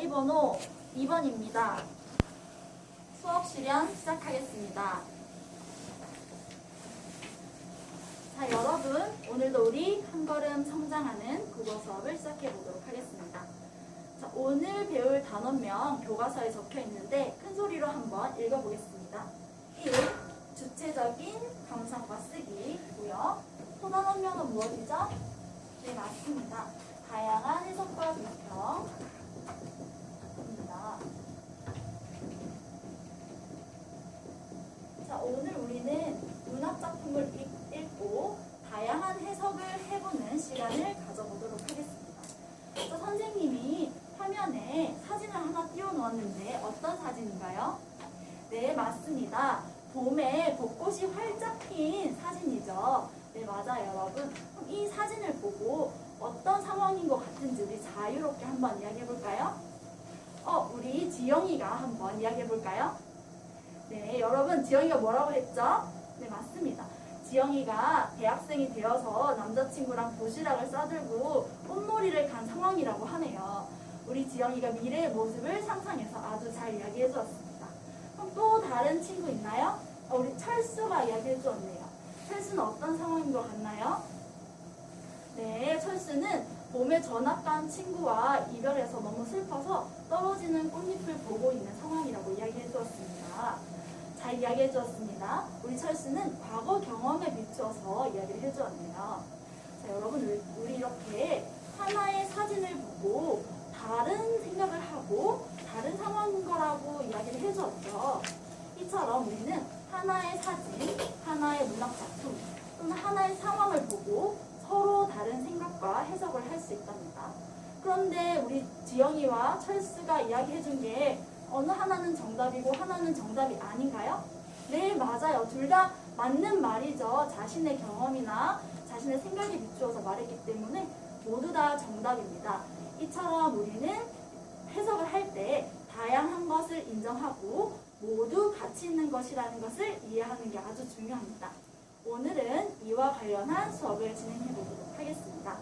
문제 번호 2번입니다. 수업 실현 시작하겠습니다. 자, 여러분, 오늘도 우리 한 걸음 성장하는 국어 수업을 시작해 보도록 하겠습니다. 자, 오늘 배울 단어명 교과서에 적혀 있는데 큰 소리로 한번 읽어보겠습니다. 1. 주체적인 감상과 쓰기고요. 소단어명은 무엇이죠? 네, 맞습니다. 다양한 해석과 비평입니다. 자, 오늘 우리는 문학작품을 읽고 다양한 해석을 해보는 시간을 가져보도록 하겠습니다. 자, 선생님이 화면에 사진을 하나 띄워놓았는데 어떤 사진인가요? 네, 맞습니다. 봄에 벚꽃이 활짝 핀 사진이죠. 네, 맞아요, 여러분. 그럼 이 사진을 보고 어떤 상황인 것 같은지 우리 자유롭게 한번 이야기해볼까요? 우리 지영이가 한번 이야기해볼까요? 네, 여러분, 지영이가 뭐라고 했죠? 네, 맞습니다. 지영이가 대학생이 되어서 남자친구랑 도시락을 싸들고 꽃놀이를 간 상황이라고 하네요. 우리 지영이가 미래의 모습을 상상해서 아주 잘 이야기해 주었습니다. 그럼 또 다른 친구 있나요? 우리 철수가 이야기해 주었네요. 철수는 어떤 상황인 것 같나요? 네, 철수는 봄에 전학 간 친구와 이별해서 너무 슬퍼서 떨어지는 꽃잎을 보고 있는 상황이라고 이야기해 주었습니다. 잘 이야기해 주었습니다. 우리 철수는 과거 경험에 비추어서 이야기를 해 주었네요. 자, 여러분, 우리 이렇게 하나의 사진을 보고 다른 생각을 하고 다른 상황인 거라고 이야기를 해 주었죠. 이처럼 우리는 하나의 사진, 하나의 문학작품 또는 하나의 상황을 보고 서로 다른 생각과 해석을 할 수 있답니다. 그런데 우리 지영이와 철수가 이야기해 준 게 어느 하나는 정답이고 하나는 정답이 아닌가요? 네, 맞아요. 둘 다 맞는 말이죠. 자신의 경험이나 자신의 생각에 비추어서 말했기 때문에 모두 다 정답입니다. 이처럼 우리는 해석을 할 때 다양한 것을 인정하고 모두 가치 있는 것이라는 것을 이해하는 게 아주 중요합니다. 오늘은 이와 관련한 수업을 진행해 보도록 하겠습니다.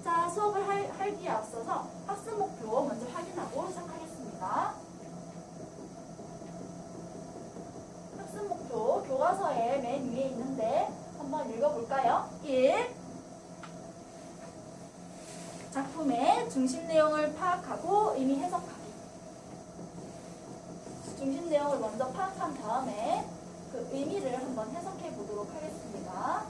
자, 수업을 하기에 앞서서 학습 목표 먼저 확인하고 시작하겠습니다. 학습 목표 교과서에 맨 위에 있는데 한번 읽어볼까요? 1. 작품의 중심 내용을 파악하고 의미 해석하기. 중심 내용을 먼저 파악한 다음에 그 의미를 한번 해석해 보도록 하겠습니다.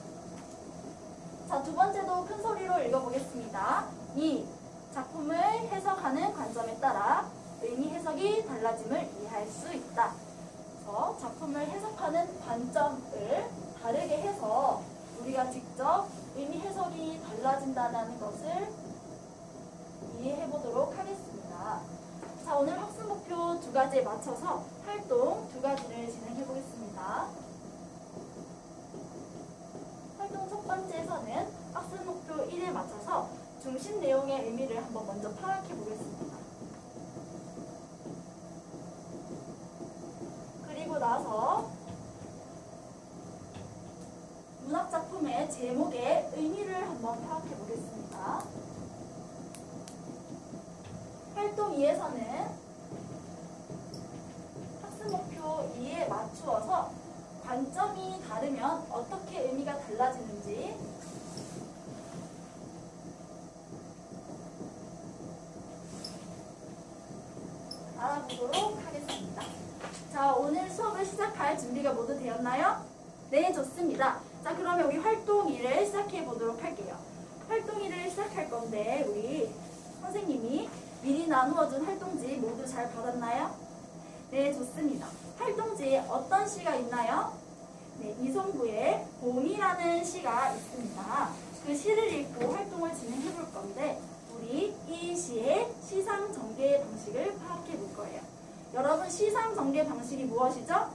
자, 두 번째도 큰 소리로 읽어보겠습니다. 2. 작품을 해석하는 관점에 따라 의미 해석이 달라짐을 이해할 수 있다. 그래서 작품을 해석하는 관점을 다르게 해서 우리가 직접 의미 해석이 달라진다는 것을 이해해 보도록 하겠습니다. 자, 오늘 학습 목표 두 가지에 맞춰서 활동 두 가지를 진행해 보겠습니다. 활동 첫 번째에서는 학습 목표 1에 맞춰서 중심 내용의 의미를 한번 먼저 파악해 보겠습니다. 그리고 나서 문학작품의 제목의 의미를 한번 파악해 보겠습니다. 활동 2에서는 학습 목표 2에 맞추어서 관점이 다르면 어떻게 의미가 달라지는지 알아보도록 하겠습니다. 자, 오늘 수업을 시작할 준비가 모두 되었나요? 네, 좋습니다. 자, 그러면 우리 활동 2를 시작해 보도록 할게요. 활동 2를 시작할 건데 우리 선생님이 미리 나누어준 활동지 모두 잘 받았나요? 네, 좋습니다. 활동지에 어떤 시가 있나요? 네, 이송부의 봄이라는 시가 있습니다. 그 시를 읽고 활동을 진행해 볼 건데 우리 이 시의 시상 전개 방식을 파악해 볼 거예요. 여러분, 시상 전개 방식이 무엇이죠?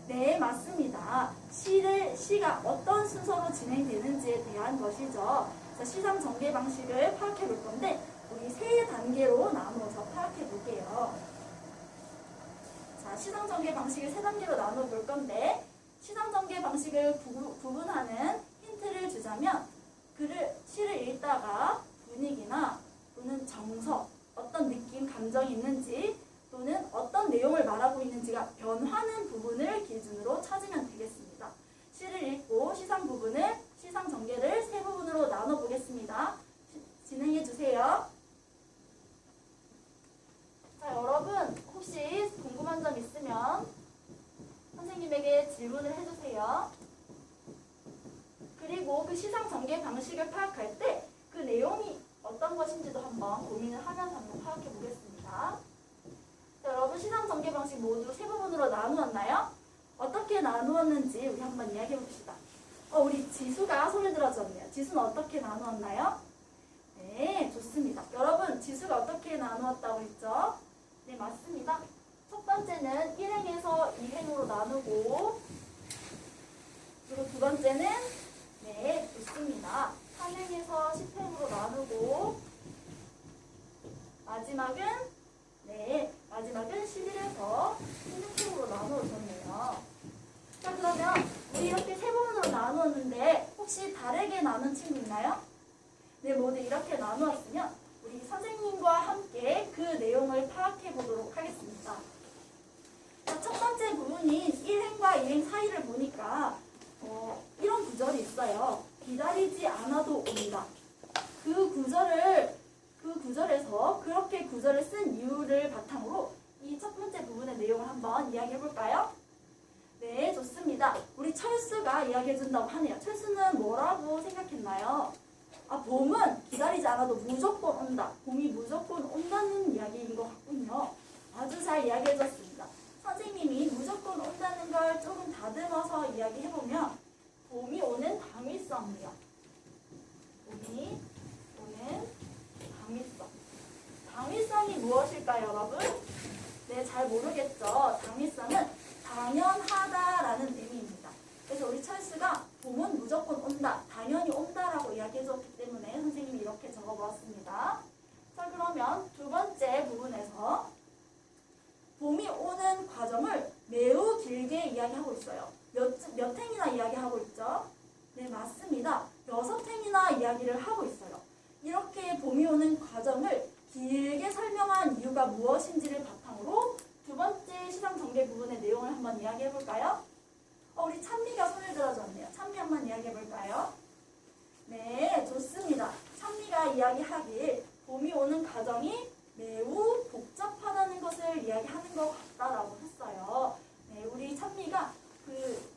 네, 맞습니다. 시가 어떤 순서로 진행되는지에 대한 것이죠. 자, 시상 전개 방식을 파악해 볼 건데 우리 세 단계로 나누어서 파악해 볼게요. 자, 시상 전개 방식을 세 단계로 나눠 볼 건데 시상 전개 방식을 구분하는 힌트를 주자면 시를 읽다가 분위기나 또는 정서, 어떤 느낌, 감정 감정이 있는지 또는 어떤 내용을 말하고 있는지가 변하는 부분을 기준으로 찾으면 되겠습니다. 시를 읽고 시상 부분을, 시상 전개를 세 부분으로 나눠보겠습니다. 진행해 주세요. 자, 여러분 혹시 궁금한 점 있으면 선생님에게 질문을 해주세요. 그리고 그 시상 전개 방식을 파악할 때 그 내용이 어떤 것인지도 한번 고민을 하면서 한번 파악해 보겠습니다. 자, 여러분 시상 전개 방식 모두 세 부분으로 나누었나요? 어떻게 나누었는지 우리 한번 이야기해 봅시다. 우리 지수가 손을 들어줬네요. 지수는 어떻게 나누었나요? 네, 좋습니다. 여러분 지수가 어떻게 나누었다고 했죠? 네, 맞습니다. 첫 번째는 1행에서 2행으로 나누고, 그리고 두 번째는 네, 좋습니다. 3행에서 10행으로 나누고, 마지막은 11에서 16행으로 나누어졌네요. 자, 그러면 우리 이렇게 세 부분으로 나누었는데 혹시 다르게 나눈 친구 있나요? 네, 모두 이렇게 나누었으면 우리 선생님과 함께 그 내용을 파악해 보도록 하겠습니다. 자, 첫 번째 부분인 1행과 2행 사이를 보니까 이런 구절이 있어요. 기다리지 않아도 온다. 그 구절에서 그렇게 구절을 쓴 이유를 바탕으로 이 첫 번째 부분의 내용을 한번 이야기해 볼까요? 네, 좋습니다. 우리 철수가 이야기해 준다고 하네요. 철수는 뭐라고 생각했나요? 봄은 기다리지 않아도 무조건 온다. 봄이 무조건 온다는 이야기인 것 같군요. 아주 잘 이야기해 줬습니다. 선생님이 무조건 온다는 걸 조금 다듬어서 이야기해보면 봄이 오는 당위성이요. 봄이 오는 당위성. 당위성이 무엇일까요, 여러분? 네, 잘 모르겠죠. 당위성은 당연하다라는 의미입니다. 그래서 우리 철수가 봄은 무조건 온다, 당연히 온다라고 이야기해줬기 때문에 선생님이 이렇게 적어보았습니다. 자, 그러면 두 번째 부분에서 봄이 오는 과정을 매우 길게 이야기하고 있어요. 몇 행이나 이야기하고 있죠? 네, 맞습니다. 6행이나 이야기를 하고 있어요. 이렇게 봄이 오는 과정을 길게 설명한 이유가 무엇인지를 바탕으로 두 번째 시상 전개 부분의 내용을 한번 이야기해 볼까요? 우리 찬미가 손을 들어줬네요. 찬미 한번 이야기해 볼까요? 네, 좋습니다. 찬미가 이야기하길 봄이 오는 과정이 매우 복잡하다는 것을 이야기하는 것 같다라고 했어요. 네, 우리 찬미가 그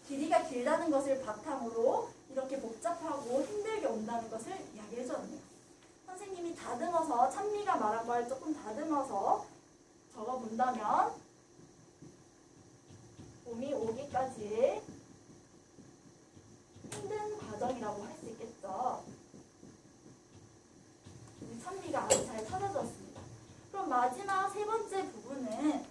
길이가 길다는 것을 바탕으로 이렇게 복잡하고 힘들게 온다는 것을 이야기해 줬네요. 선생님이 다듬어서 찬미가 말한 걸 조금 다듬어서 적어본다면 봄이 오기까지 힘든 과정이라고 할 수 있겠죠. 우리 찬미가 아주 잘 찾아줬습니다. 그럼 마지막 세 번째 부분은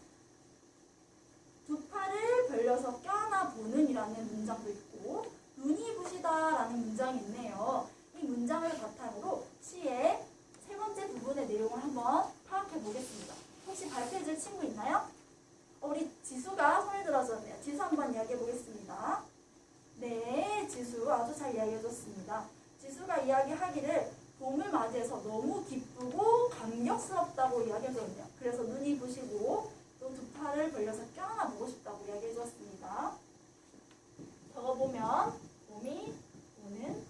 두 팔을 벌려서 껴안아 보는 이라는 문장도 있고 눈이 부시다라는 문장이 있네요. 이 문장을 바탕으로 시의 세 번째 부분의 내용을 한번 파악해 보겠습니다. 혹시 발표해 줄 친구 있나요? 우리 지수가 손을 들어줬네요. 지수 한번 이야기해 보겠습니다. 네, 지수 아주 잘 이야기해 줬습니다. 지수가 이야기하기를 봄을 맞이해서 너무 기쁘고 감격스럽다고 이야기해 줬네요. 그래서 눈이 부시고 또 두 팔을 벌려서 껴안아 보고 싶다고 이야기해 줬습니다. 적어보면 봄이 오는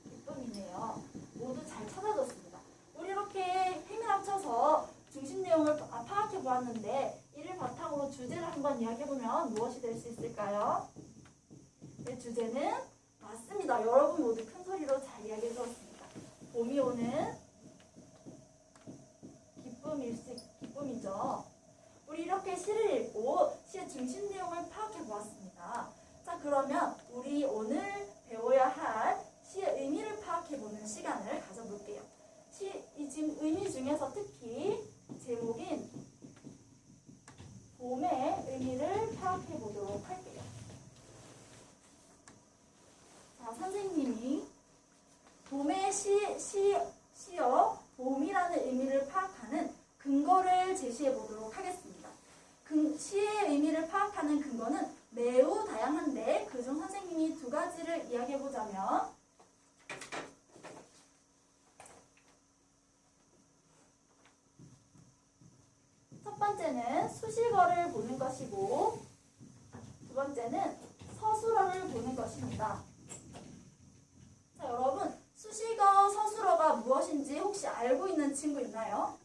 기쁨이네요. 모두 잘 찾아줬습니다. 우리 이렇게 힘을 합쳐서 중심 내용을 파악해 보았는데 이를 바탕으로 주제를 한번 이야기해 보면 무엇이 될 수 있을까요? 네, 주제는 맞습니다. 여러분 모두 큰 소리로 잘 이야기해 주었습니다. 봄이 오는 기쁨이죠. 우리 이렇게 시를 읽고 시의 중심 내용을 파악해 보았습니다. 자, 그러면 우리 오늘 배워야 할 시의 의미를 파악해 보는 시간을 가져볼게요. 이 지금 의미 중에서 특히 제목인 봄의 의미를 파악해 보도록 할게요. 자, 선생님이 봄의 시어 봄이라는 의미를 파악하는 근거를 제시해 보도록 하겠습니다. 시의 의미를 파악하는 근거는 매우 다양한데 그중 선생님이 두 가지를 이야기해 보자면 번째는 수식어를 보는 것이고 두 번째는 서술어를 보는 것입니다. 자, 여러분 수식어, 서술어가 무엇인지 혹시 알고 있는 친구 있나요?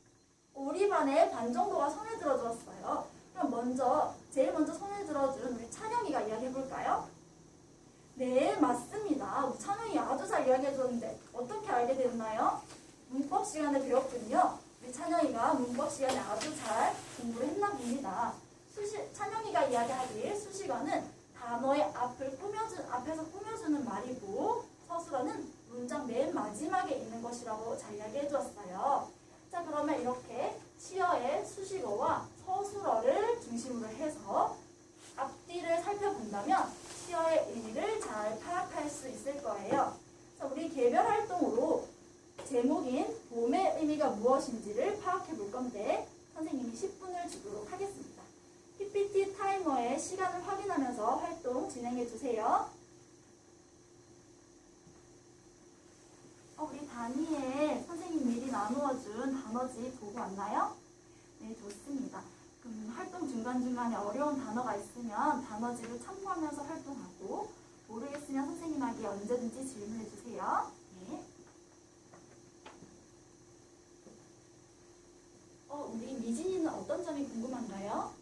우리 반에 반 정도가 손을 들어주었어요. 그럼 제일 먼저 손을 들어준 우리 찬영이가 이야기해볼까요? 네, 맞습니다. 우리 찬영이 아주 잘 이야기해줬는데 어떻게 알게 됐나요? 문법 시간에 배웠군요. 우리 찬영이가 문법 시간에 아주 잘 공부를 했나 봅니다. 찬영이가 이야기하길 수식어는 단어의 앞에서 꾸며주는 말이고 서술어는 문장 맨 마지막에 있는 것이라고 잘 이야기해주었어요. 자, 그러면 이렇게 시어의 수식어와 서술어를 중심으로 해서 앞뒤를 살펴본다면 시어의 의미를 잘 파악할 수 있을 거예요. 자, 우리 개별 활동으로 제목인 봄의 의미가 무엇인지를 파악해 볼 건데 선생님이 10분을 주도록 하겠습니다. PPT 타이머에 시간을 확인하면서 활동 진행해 주세요. 우리 단위에 선생님 미리 나누어준 단어지 보고 왔나요? 네, 좋습니다. 그럼 활동 중간중간에 어려운 단어가 있으면 단어지를 참고하면서 활동하고 모르겠으면 선생님에게 언제든지 질문해 주세요. 네. 우리 미진이는 어떤 점이 궁금한가요?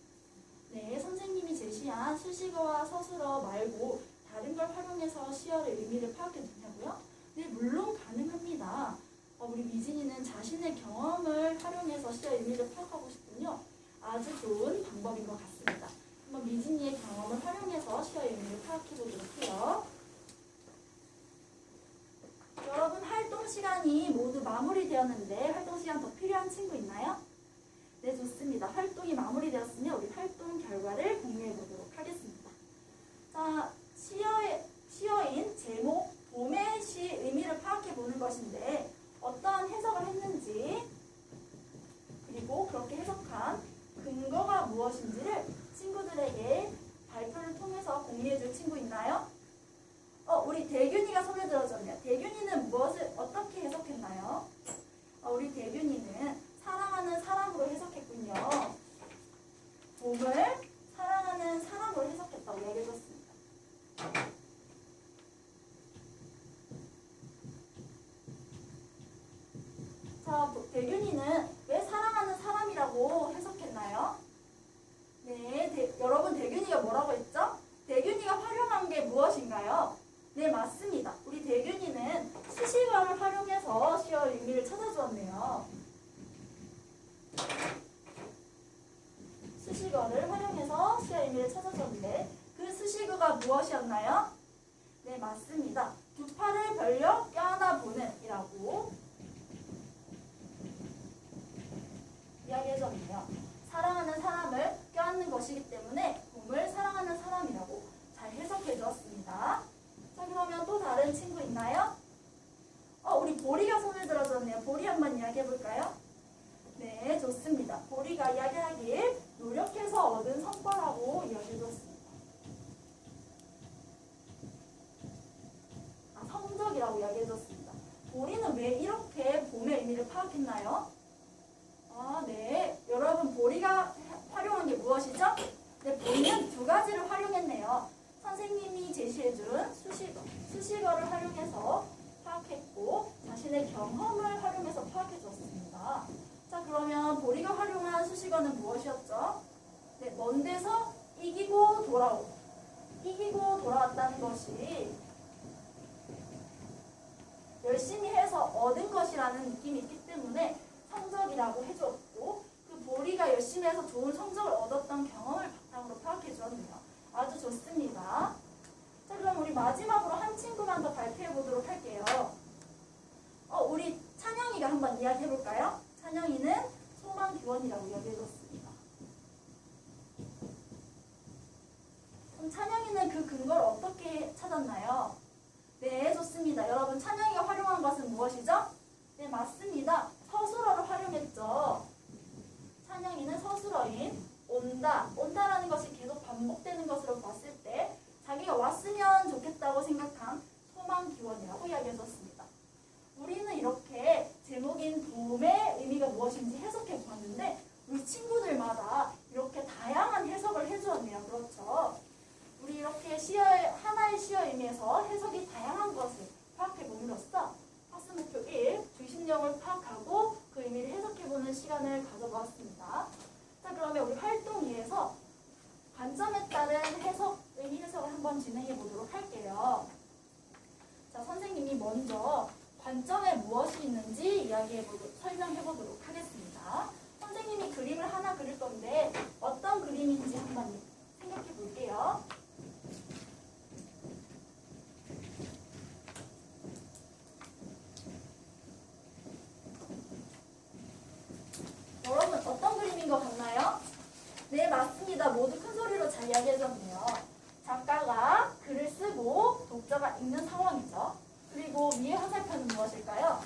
네, 선생님이 제시한 수식어와 서술어 말고 다른 걸 활용해서 시어의 의미를 파악해 주냐고요? 네, 물론 가능합니다. 우리 미진이는 자신의 경험을 활용해서 시어의 의미를 파악하고 싶군요. 아주 좋은 방법인 것 같습니다. 한번 미진이의 경험을 활용해서 시어의 의미를 파악해 보도록 해요. 여러분 활동 시간이 모두 마무리되었는데 활동 시간 더 필요한 친구 있나요? 네, 좋습니다. 활동이 마무리되었으면 우리 활동 결과를 공유해 보도록 하겠습니다. 자, 시어인 제목 봄의 시 의미를 파악해 보는 것인데 어떠한 해석을 했는지 그리고 그렇게 해석한 근거가 무엇인지를 친구들에게 발표를 통해서 공유해 줄 친구 있나요? 우리 대균이가 손을 들어줬네요. 대균이는 무엇을 어떻게 해석했나요? 우리 대균이는 사랑하는 사람으로 해석했군요. 봄을 사랑하는 사람으로 해석했다고 얘기해줬습니다. 자, 대균이는 왜 사랑하는 사람이라고 해석했나요? 네, 여러분 대균이가 뭐라고 했죠? 대균이가 활용한 게 무엇인가요? 네, 맞습니다. 우리 대균이는 수식어를 활용해서 시어의 의미를 찾아주었네요. 수식어를 활용해서 시어의 의미를 찾아주었는데 그 수식어가 무엇이었나요? 네, 맞습니다. 두 팔을 벌려 껴안아 보는 이라고 이야기해줬네요. 사랑하는 사람을 껴안는 것이기 때문에 봄을 사랑하는 사람이라고 잘 해석해 주었습니다. 자, 그러면 또 다른 친구 있나요? 우리 보리가 손을 들어줬네요. 보리 한번 이야기해 볼까요? 네, 좋습니다. 보리가 이야기하길 노력해서 얻은 성과라고 이야기해 줬습니다. 성적이라고 이야기해 줬습니다. 보리는 왜 이렇게 봄의 의미를 파악했나요? 네. 여러분 보리가 활용한 게 무엇이죠? 네, 보리는 두 가지를 활용했네요. 선생님이 제시해준 수식어를 활용해서 파악했고 자신의 경험을 활용해서 파악해 줬습니다. 자, 그러면 보리가 활용한 수식어는 무엇이었죠? 네, 먼 데서 이기고 돌아왔다는 것이 열심히 해서 얻은 것이라는 느낌이 있기 때문에 성적이라고 해주었고 그 보리가 열심히 해서 좋은 성적을 얻었던 경험을 바탕으로 파악해 주었네요. 아주 좋습니다. 자, 그럼 우리 마지막으로 한 친구만 더 발표해 보도록 할게요. 우리 찬영이가 한번 이야기해 볼까요? 찬영이는 소망교원이라고 이야기해 줬습니다. 그럼 찬영이는 그 근거를 어떻게 찾았나요? 네, 좋습니다. 여러분 찬영이가 활용한 것은 무엇이죠? 네, 맞습니다. 서술어를 활용했죠. 찬영이는 서술어인 온다라는 것이 계속 반복되는 것으로 봤을 때 자기가 왔으면 좋겠다고 생각한 소망기원이라고 이야기해줬습니다. 우리는 이렇게 제목인 봄의 의미가 무엇인지 해석해 보았는데 우리 친구들마다 시간을 가져보았습니다. 자, 그러면 우리 활동 2에서 관점에 따른 해석, 의미 해석을 한번 진행해 보도록 할게요. 자, 선생님이 먼저 관점에 무엇이 있는지 설명해 보도록 하겠습니다. 선생님이 그림을 하나 그릴 건데 어떤 그림인지 한번 생각해 볼게요. 여러분 어떤 그림인 것 같나요? 네, 맞습니다. 모두 큰 소리로 잘 이야기해줬네요. 작가가 글을 쓰고 독자가 읽는 상황이죠. 그리고 위의 화살표는 무엇일까요?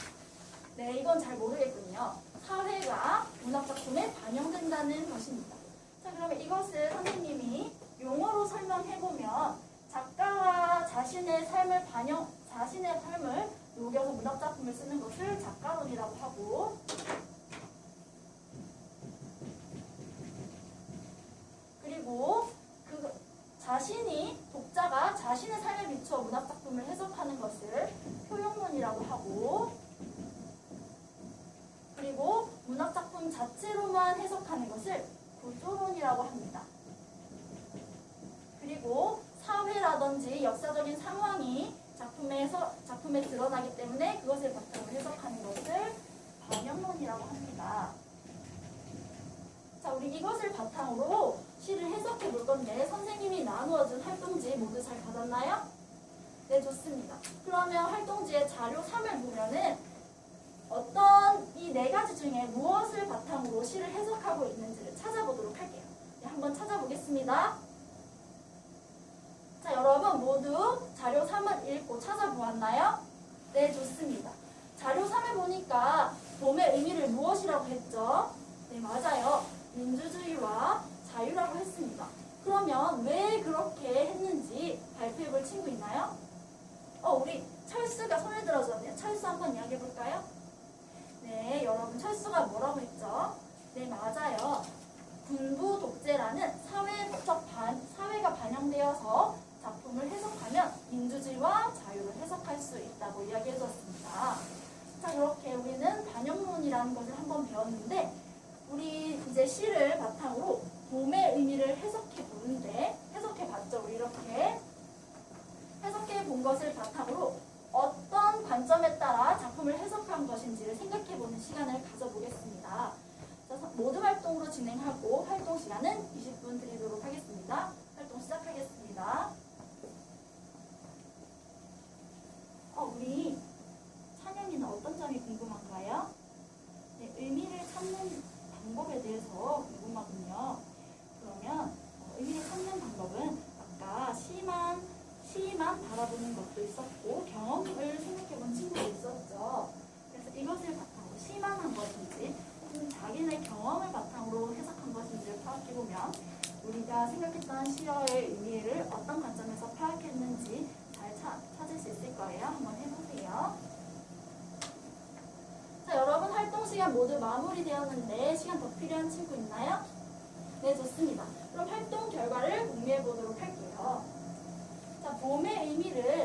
네, 이건 잘 모르겠군요. 사회가 문학작품에 반영된다는 것입니다. 자, 그러면 이것을 선생님이 용어로 설명해보면 작가가 자신의 삶을 녹여서 문학작품을 쓰는 것을 작가론이라고 하고, 그리고 독자가 자신의 삶에 비추어 문학작품을 해석하는 것을 표현론이라고 하고, 그리고 문학작품 자체로만 해석하는 것을 구조론이라고 합니다. 그리고 사회라든지 역사적인 상황이 작품에 드러나기 때문에 그것을 바탕으로 해석하는 것을 반영론이라고 합니다. 자, 우리 이것을 바탕으로 시를 해석해 볼 건데 선생님이 나누어준 활동지 모두 잘 받았나요? 네, 좋습니다. 그러면 활동지의 자료 3을 보면은 어떤 이 네 가지 중에 무엇을 바탕으로 시를 해석하고 있는지를 찾아보도록 할게요. 네, 한번 찾아보겠습니다. 자, 여러분 모두 자료 3을 읽고 찾아보았나요? 네, 좋습니다. 자료 3을 보니까 봄의 의미를 무엇이라고 했죠? 네, 맞아요. 민주주의와 자유라고 했습니다. 그러면 왜 그렇게 했는지 발표해볼 친구 있나요? 우리 철수가 손을 들어줬네요. 철수 한번 이야기해볼까요? 네, 여러분 철수가 뭐라고 했죠? 네, 맞아요. 군부 독재라는 사회가 반영되어서 작품을 해석하면 민주주의와 자유를 해석할 수 있다고 이야기해 주었습니다. 자, 이렇게 우리는 반영론이라는 것을 한번 배웠는데 우리 이제 시를 바탕으로 봄의 의미를 해석해 봤죠. 우리 이렇게 해석해 본 것을 바탕으로 어떤 관점에 따라 작품을 해석한 것인지를 생각해 보는 시간을 가져보겠습니다. 자, 모두 활동으로 진행하고 활동 시간은 20분 드리도록 하겠습니다. 활동 시작하겠습니다. 우리 찬영이는 어떤 점이 궁금한가요? 네, 의미를 찾는 방법에 대해서 궁금하군요. 그러면 의미를 찾는 방법은 아까 시만 바라보는 것도 있었고 경험을 생각해본 친구도 있었죠. 그래서 이것을 바탕으로 시만 한 것인지 자기네 경험을 바탕으로 해석한 것인지를 파악해보면 우리가 생각했던 시어의 의미를 어떤 관점에서 파악했는지 잘 찾을 수 있을 거예요. 한번 해보세요. 자, 여러분 활동 시간 모두 마무리되었는데 시간 더 필요한 친구 있나요? 네, 좋습니다. 그럼 활동 결과를 공유해 보도록 할게요. 자, 봄의 의미를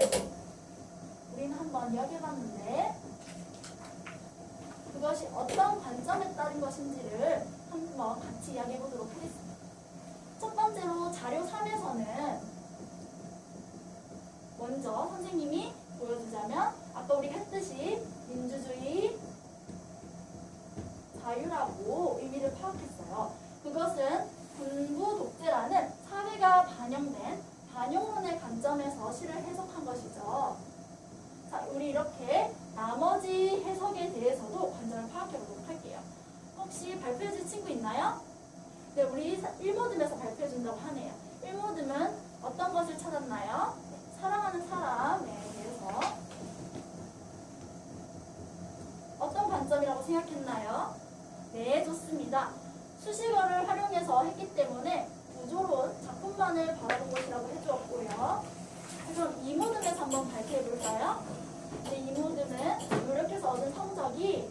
우리는 한번 이야기해봤는데 그것이 어떤 관점에 따른 것인지를 한번 같이 이야기해 보도록 하겠습니다. 첫 번째로 자료 3에서는 먼저 선생님이 보여주자면 아까 우리 했듯이 민주주의, 자유라고 의미를 파악했어요. 그것은 군부 독재라는 사회가 반영된 반영론의 관점에서 시를 해석한 것이죠. 자, 우리 이렇게 나머지 해석에 대해서도 관점을 파악해 보도록 할게요. 혹시 발표해 줄 친구 있나요? 네, 우리 1모듬에서 발표해 준다고 하네요. 1모듬은 어떤 것을 찾았나요? 네, 사랑하는 사람에 대해서 어떤 관점이라고 생각했나요? 네, 좋습니다. 수식어를 활용해서 했기 때문에 구조론, 작품만을 바라본 것이라고 해주었고요. 그럼 2모듬에서 한번 발표해 볼까요? 네, 2모듬은 노력해서 얻은 성적이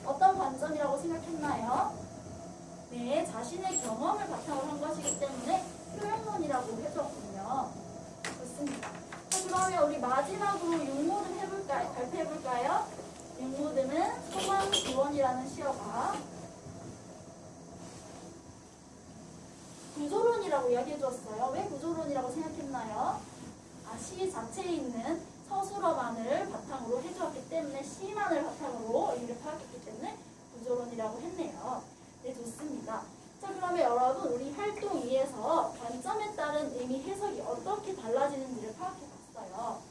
어떤 관점이라고 생각했나요? 네, 자신의 경험을 바탕으로 한 것이기 때문에 표현론이라고 해주었군요. 좋습니다. 자, 그러면 우리 마지막으로 6모듬 해볼까요? 발표해볼까요? 존재하는 시어가 구조론이라고 이야기해 주었어요. 왜 구조론이라고 생각했나요? 시 자체에 있는 서술어만을 바탕으로 해주었기 때문에 시만을 바탕으로 의미를 파악했기 때문에 구조론이라고 했네요. 네, 좋습니다. 자, 그러면 여러분 우리 활동 2에서 관점에 따른 의미 해석이 어떻게 달라지는지를 파악해 봤어요.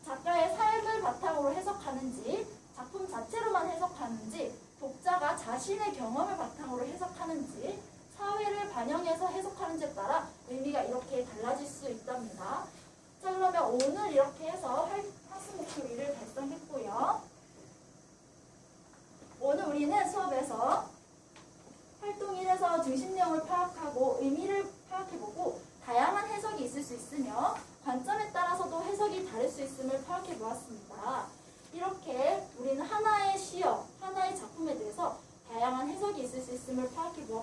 작가의 삶을 바탕으로 해석하는지, 작품 자체로만 해석하는지, 독자가 자신의 경험을 바탕으로 해석하는지, 사회를 반영해서 해석하는지에 따라 의미가 이렇게 달라질 수 있답니다. 자, 그러면 오늘 이렇게 해서 학습 목표 1을 달성했고요. 오늘 우리는 수업에서 활동 1에서 중심 내용을 파악하고 의미를 파악해보고 다양한 해석이 있을 수 있으며 관점에 따라서도 해석이 다를 수 있음을 파악해 보았습니다. 이렇게 우리는 하나의 시어, 하나의 작품에 대해서 다양한 해석이 있을 수 있음을 파악해 보았습니다.